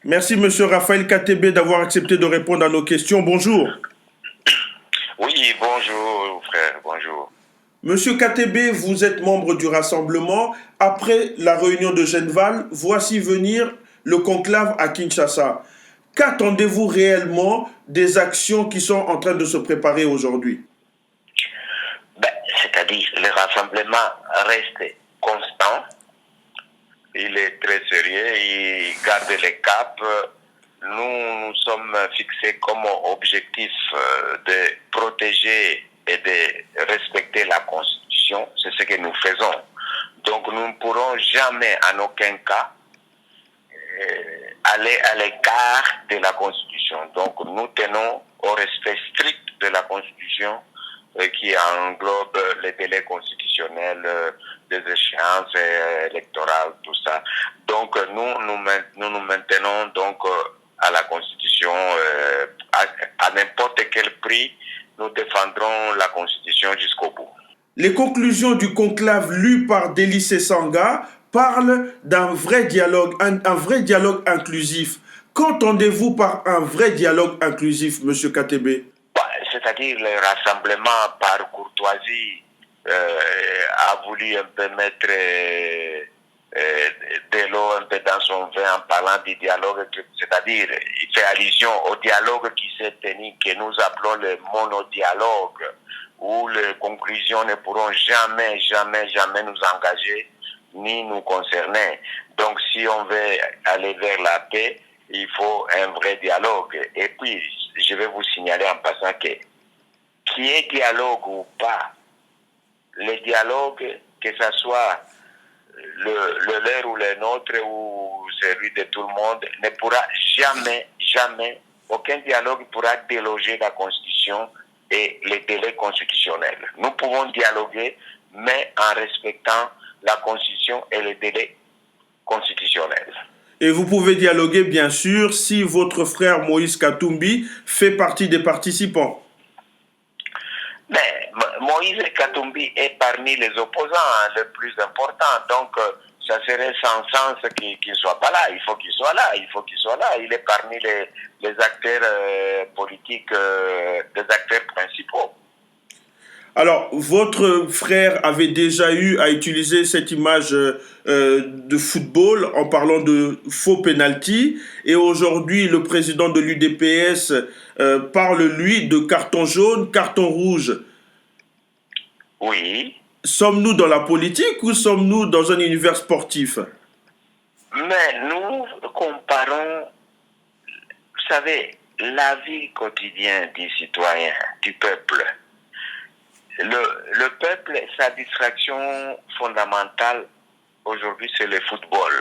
Merci, Monsieur Raphaël Katebe, d'avoir accepté de répondre à nos questions. Bonjour. Oui, bonjour frère, bonjour. Monsieur Katebe, vous êtes membre du Rassemblement. Après la réunion de Genval, voici venir le conclave à Kinshasa. Qu'attendez-vous réellement des actions qui sont en train de se préparer aujourd'hui? C'est-à-dire, le rassemblement reste constant, il est très sérieux, il garde les caps. Nous nous sommes fixés comme objectif de protéger et de respecter la Constitution. C'est ce que nous faisons. Donc nous ne pourrons jamais, en aucun cas, aller à l'écart de la Constitution. Donc nous tenons au respect strict de la Constitution qui englobe les délais constitutionnels, des échéances électorales, tout ça. Donc nous nous maintenons donc à la Constitution à n'importe quel prix. Nous défendrons la Constitution jusqu'au bout. Les conclusions du conclave lues par Délice Sanga parlent d'un vrai dialogue, un vrai dialogue inclusif. Qu'entendez-vous par un vrai dialogue inclusif, Monsieur Katebe? C'est-à-dire le rassemblement par courtoisie a voulu un peu mettre de l'eau un peu dans son vin en parlant du dialogue, c'est-à-dire il fait allusion au dialogue qui s'est tenu, que nous appelons le monodialogue, où les conclusions ne pourront jamais, jamais, jamais nous engager ni nous concerner. Donc si on veut aller vers la paix, il faut un vrai dialogue. Et puis, je vais vous signaler en passant que qu'il y ait dialogue ou pas, le dialogue, que ce soit le leur ou le nôtre ou celui de tout le monde, ne pourra jamais, jamais, aucun dialogue pourra déloger la Constitution et les délais constitutionnels. Nous pouvons dialoguer, mais en respectant la Constitution et les délais constitutionnels. Et vous pouvez dialoguer, bien sûr, si votre frère Moïse Katumbi fait partie des participants. Mais Moïse Katumbi est parmi les opposants les plus importants. Donc, ça serait sans sens qu'il ne soit pas là. Il faut qu'il soit là. Il faut qu'il soit là. Il est parmi les acteurs politiques, des acteurs principaux. Alors, votre frère avait déjà eu à utiliser cette image de football en parlant de faux penalty. Et aujourd'hui, le président de l'UDPS parle, lui, de carton jaune, carton rouge. Oui. Sommes-nous dans la politique ou sommes-nous dans un univers sportif? Mais nous comparons, vous savez, la vie quotidienne du citoyen, du peuple. Le peuple, sa distraction fondamentale aujourd'hui, c'est le football.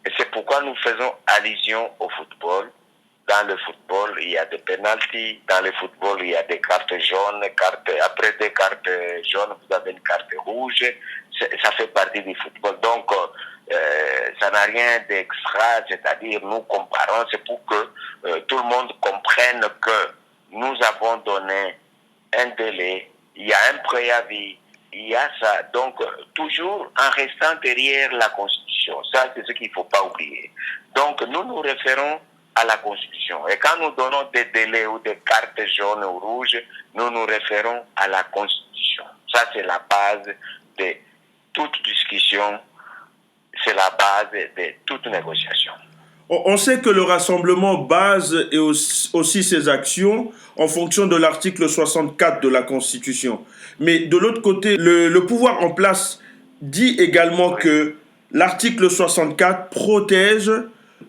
Et c'est pourquoi nous faisons allusion au football. Dans le football, il y a des pénaltys. Dans le football, il y a des cartes jaunes. Après des cartes jaunes, vous avez une carte rouge. Ça fait partie du football. Donc, ça n'a rien d'extra. C'est-à-dire, nous comparons. C'est pour que tout le monde comprenne que nous avons donné un délai. Il y a un préavis, il y a ça. Donc, toujours en restant derrière la Constitution. Ça, c'est ce qu'il ne faut pas oublier. Donc, nous nous référons à la Constitution. Et quand nous donnons des délais ou des cartes jaunes ou rouges, nous nous référons à la Constitution. Ça, c'est la base de toute discussion. C'est la base de toute négociation. On sait que le rassemblement base et aussi ses actions en fonction de l'article 64 de la Constitution. Mais de l'autre côté, le pouvoir en place dit également que l'article 64 protège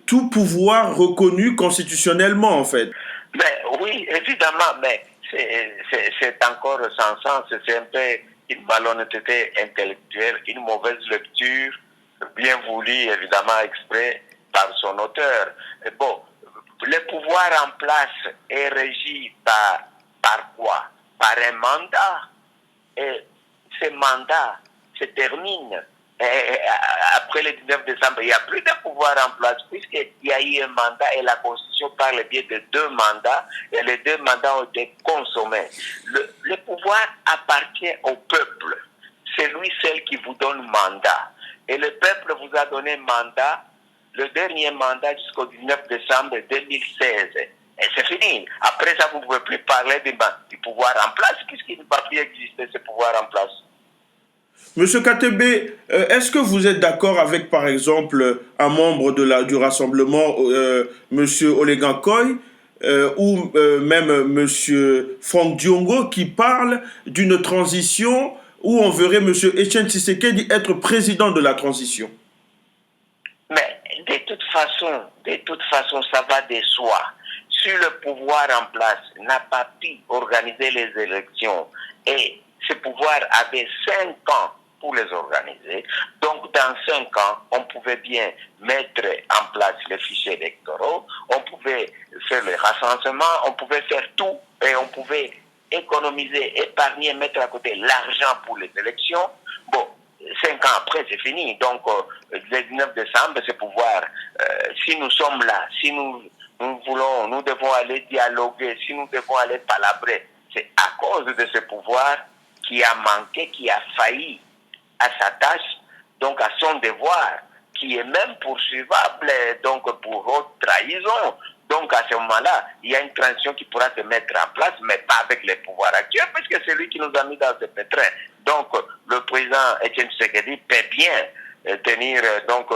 tout pouvoir reconnu constitutionnellement, en fait. Mais oui, évidemment, mais c'est encore sans sens. C'est un peu une malhonnêteté intellectuelle, une mauvaise lecture, bien voulue, évidemment, exprès par son auteur. Et bon, le pouvoir en place est régi par quoi? Par un mandat. Et ce mandat se termine après le 19 décembre. Il n'y a plus de pouvoir en place puisqu'il y a eu un mandat et la Constitution parle bien de 2 mandats et les 2 mandats ont été consommés. Le pouvoir appartient au peuple. C'est lui seul qui vous donne mandat. Et le peuple vous a donné mandat le dernier mandat jusqu'au 19 décembre 2016. Et c'est fini. Après ça, vous ne pouvez plus parler du pouvoir en place, puisqu'il ne va plus exister ce pouvoir en place. Monsieur Katebe, est-ce que vous êtes d'accord avec, par exemple, un membre du Rassemblement, Monsieur Olegan Koy, ou même Monsieur Franck Diongo, qui parle d'une transition où on verrait Monsieur Etienne Tshisekedi être président de la transition? Mais de toute façon, ça va de soi. Si le pouvoir en place n'a pas pu organiser les élections et ce pouvoir avait 5 ans pour les organiser, donc dans 5 ans, on pouvait bien mettre en place les fichiers électoraux, on pouvait faire le recensement, on pouvait faire tout et on pouvait économiser, épargner, mettre à côté l'argent pour les élections. Bon, 5 ans après, c'est fini. Donc, le 19 décembre, c'est pouvoir, si nous sommes là, si nous voulons, nous devons aller dialoguer, si nous devons aller palabrer, c'est à cause de ce pouvoir qui a manqué, qui a failli à sa tâche, donc à son devoir, qui est même poursuivable donc pour haute trahison. Donc à ce moment-là, il y a une transition qui pourra se mettre en place, mais pas avec les pouvoirs actuels, puisque c'est lui qui nous a mis dans ce pétrin. Donc le président Etienne Tshisekedi peut bien tenir donc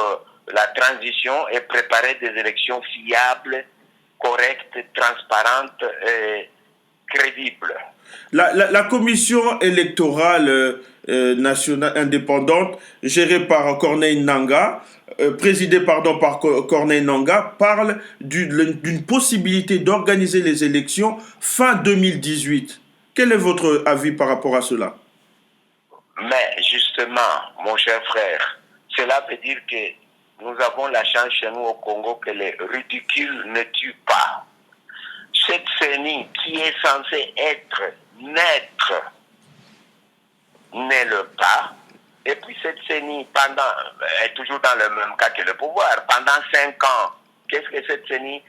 la transition et préparer des élections fiables, correctes, transparentes et crédibles. La commission électorale nationale indépendante, gérée par Corneille Nangaa, présidée pardon, par Corneille Nangaa, parle d'une possibilité d'organiser les élections fin 2018. Quel est votre avis par rapport à cela? Mais justement, mon cher frère, cela veut dire que nous avons la chance chez nous au Congo que les ridicules ne tuent pas. Cette CENI qui est censée être naître n'est le pas. Et puis cette CENI est toujours dans le même cas que le pouvoir. Pendant 5 ans, qu'est-ce que cette CENI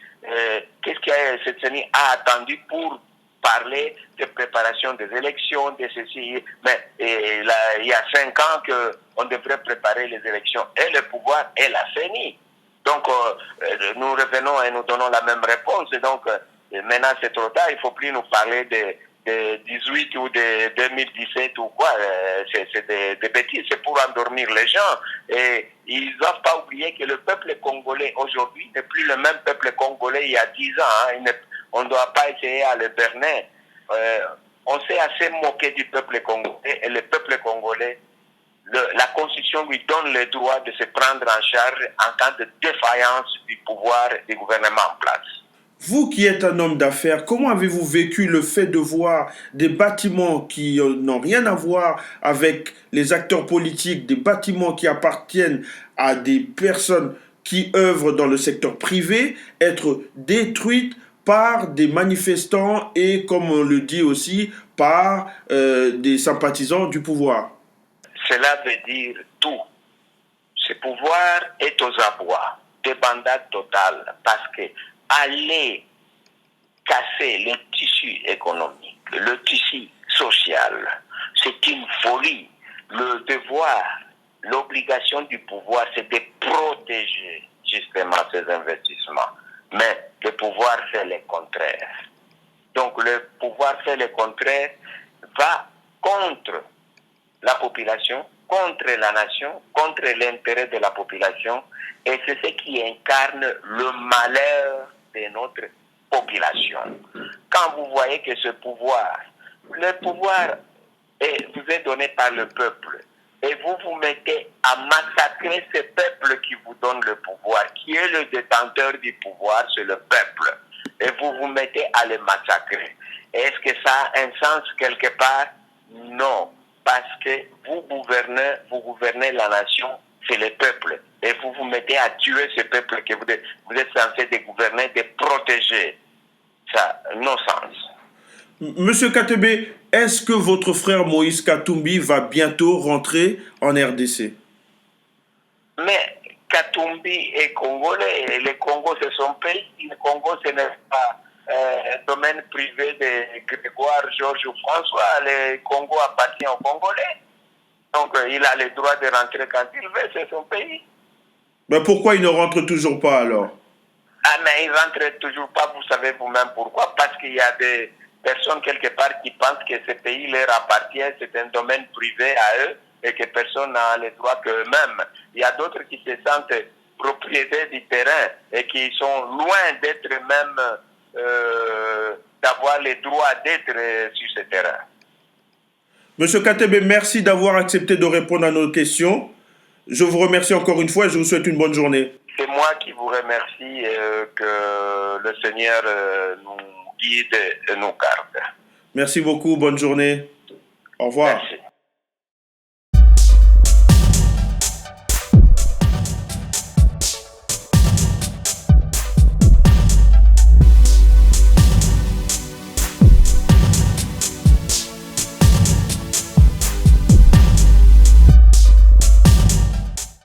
a attendu pour parler de préparation des élections, de ceci. Mais il y a 5 ans qu'on devrait préparer les élections. Et le pouvoir et la CENI. Donc nous revenons et nous donnons la même réponse. Et donc maintenant c'est trop tard, il ne faut plus nous parler de 18 ou de 2017 ou quoi, c'est des bêtises, c'est pour endormir les gens. Et ils ne doivent pas oublier que le peuple congolais aujourd'hui n'est plus le même peuple congolais il y a 10 ans. Hein. On ne doit pas essayer à le berner. On s'est assez moqué du peuple congolais et le peuple congolais, la Constitution lui donne le droit de se prendre en charge en cas de défaillance du pouvoir du gouvernement en place. Vous qui êtes un homme d'affaires, comment avez-vous vécu le fait de voir des bâtiments qui n'ont rien à voir avec les acteurs politiques, des bâtiments qui appartiennent à des personnes qui œuvrent dans le secteur privé, être détruites par des manifestants et, comme on le dit aussi, par des sympathisants du pouvoir? Cela veut dire tout. Ce pouvoir est aux abois, débandade totale, parce que aller casser le tissu économique, le tissu social, c'est une folie. Le devoir, l'obligation du pouvoir, c'est de protéger justement ces investissements. Mais le pouvoir fait le contraire. Donc le pouvoir fait le contraire, va contre la population, contre la nation, contre l'intérêt de la population, et c'est ce qui incarne le malheur de notre population. Quand vous voyez que ce pouvoir, le pouvoir vous est donné par le peuple, et vous vous mettez à massacrer ce peuple qui vous donne le pouvoir, qui est le détenteur du pouvoir, c'est le peuple, et vous vous mettez à le massacrer. Est-ce que ça a un sens quelque part? Non. Parce que vous gouvernez la nation, c'est le peuple. Et vous vous mettez à tuer ce peuple que vous êtes censé de gouverner, de protéger. Ça, non sens. Monsieur Katebe, est-ce que votre frère Moïse Katumbi va bientôt rentrer en RDC? Mais Katumbi est congolais. Le Congo, c'est son pays. Le Congo, ce n'est pas domaine privé de Grégoire, Georges ou François. Le Congo appartient aux Congolais. Donc, il a le droit de rentrer quand il veut, c'est son pays. Mais pourquoi ils ne rentrent toujours pas alors? Ah, mais ils ne rentrent toujours pas, vous savez vous-même pourquoi? Parce qu'il y a des personnes quelque part qui pensent que ce pays leur appartient, c'est un domaine privé à eux et que personne n'a les droits qu'eux-mêmes. Il y a d'autres qui se sentent propriétaires du terrain et qui sont loin d'être même, d'avoir les droits d'être sur ce terrain. Monsieur Katebe, merci d'avoir accepté de répondre à nos questions. Je vous remercie encore une fois et je vous souhaite une bonne journée. C'est moi qui vous remercie que le Seigneur nous guide et nous garde. Merci beaucoup, bonne journée. Au revoir. Merci.